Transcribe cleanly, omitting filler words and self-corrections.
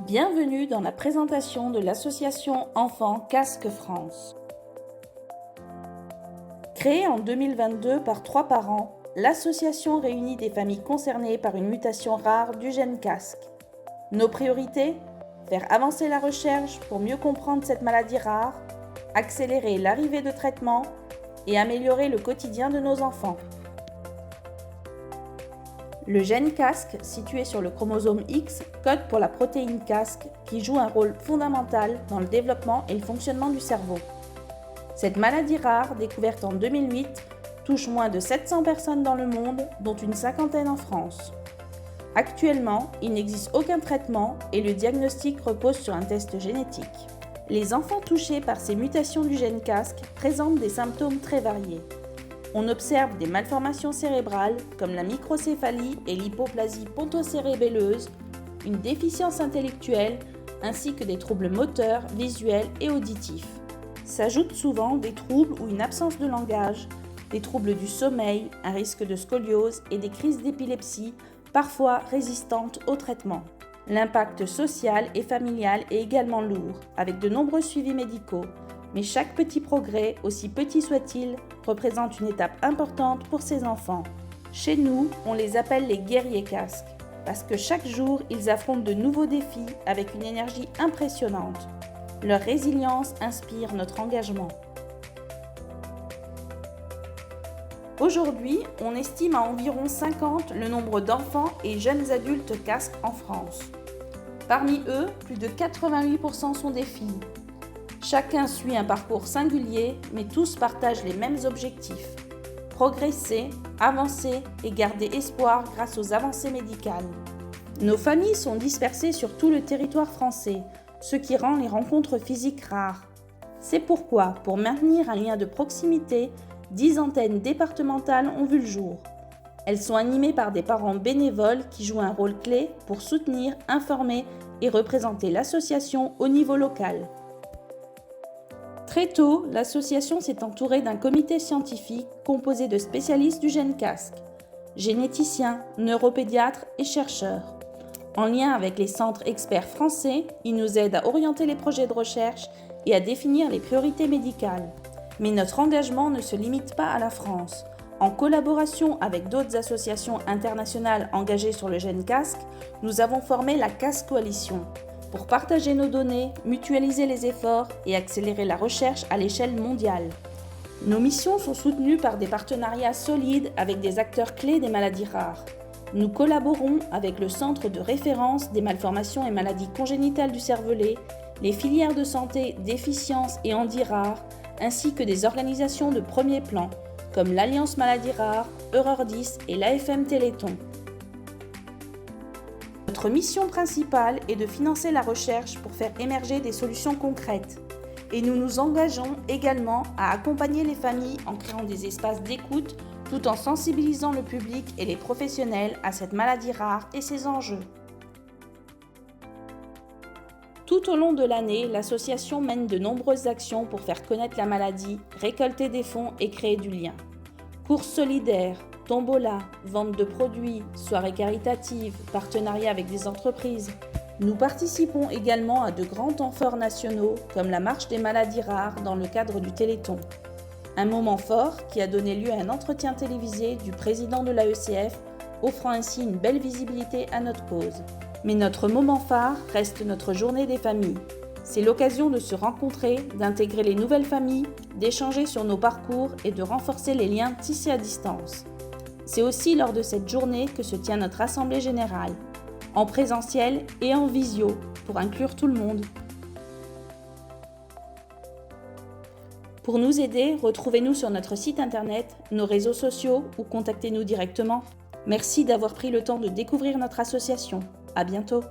Bienvenue dans la présentation de l'association Enfants Casque France. Créée en 2022 par 3 parents, l'association réunit des familles concernées par une mutation rare du gène casque. Nos priorités ? Faire avancer la recherche pour mieux comprendre cette maladie rare, accélérer l'arrivée de traitements et améliorer le quotidien de nos enfants. Le gène casque, situé sur le chromosome X, code pour la protéine casque qui joue un rôle fondamental dans le développement et le fonctionnement du cerveau. Cette maladie rare, découverte en 2008, touche moins de 700 personnes dans le monde, dont une cinquantaine en France. Actuellement, il n'existe aucun traitement et le diagnostic repose sur un test génétique. Les enfants touchés par ces mutations du gène casque présentent des symptômes très variés. On observe des malformations cérébrales comme la microcéphalie et l'hypoplasie pontocérébelleuse, une déficience intellectuelle ainsi que des troubles moteurs, visuels et auditifs. S'ajoutent souvent des troubles ou une absence de langage, des troubles du sommeil, un risque de scoliose et des crises d'épilepsie, parfois résistantes au traitement. L'impact social et familial est également lourd, avec de nombreux suivis médicaux. Mais chaque petit progrès, aussi petit soit-il, représente une étape importante pour ces enfants. Chez nous, on les appelle les guerriers casques, parce que chaque jour, ils affrontent de nouveaux défis avec une énergie impressionnante. Leur résilience inspire notre engagement. Aujourd'hui, on estime à environ 50 le nombre d'enfants et jeunes adultes casques en France. Parmi eux, plus de 88% sont des filles. Chacun suit un parcours singulier, mais tous partagent les mêmes objectifs. Progresser, avancer et garder espoir grâce aux avancées médicales. Nos familles sont dispersées sur tout le territoire français, ce qui rend les rencontres physiques rares. C'est pourquoi, pour maintenir un lien de proximité, 10 antennes départementales ont vu le jour. Elles sont animées par des parents bénévoles qui jouent un rôle clé pour soutenir, informer et représenter l'association au niveau local. Très tôt, l'association s'est entourée d'un comité scientifique composé de spécialistes du gène casque, généticiens, neuropédiatres et chercheurs. En lien avec les centres experts français, ils nous aident à orienter les projets de recherche et à définir les priorités médicales. Mais notre engagement ne se limite pas à la France. En collaboration avec d'autres associations internationales engagées sur le gène casque, nous avons formé la Casque Coalition pour partager nos données, mutualiser les efforts et accélérer la recherche à l'échelle mondiale. Nos missions sont soutenues par des partenariats solides avec des acteurs clés des maladies rares. Nous collaborons avec le Centre de référence des malformations et maladies congénitales du cervelet, les filières de santé déficience et handi rares, ainsi que des organisations de premier plan, comme l'Alliance Maladies Rares, Eureur 10 et l'AFM Téléthon. Notre mission principale est de financer la recherche pour faire émerger des solutions concrètes. Et nous nous engageons également à accompagner les familles en créant des espaces d'écoute tout en sensibilisant le public et les professionnels à cette maladie rare et ses enjeux. Tout au long de l'année, l'association mène de nombreuses actions pour faire connaître la maladie, récolter des fonds et créer du lien. Courses solidaires, tombola, vente de produits, soirées caritatives, partenariats avec des entreprises. Nous participons également à de grands temps forts nationaux comme la marche des maladies rares dans le cadre du Téléthon. Un moment fort qui a donné lieu à un entretien télévisé du président de l'AECF, offrant ainsi une belle visibilité à notre cause. Mais notre moment phare reste notre journée des familles. C'est l'occasion de se rencontrer, d'intégrer les nouvelles familles, d'échanger sur nos parcours et de renforcer les liens tissés à distance. C'est aussi lors de cette journée que se tient notre assemblée générale, en présentiel et en visio, pour inclure tout le monde. Pour nous aider, retrouvez-nous sur notre site internet, nos réseaux sociaux ou contactez-nous directement. Merci d'avoir pris le temps de découvrir notre association. À bientôt.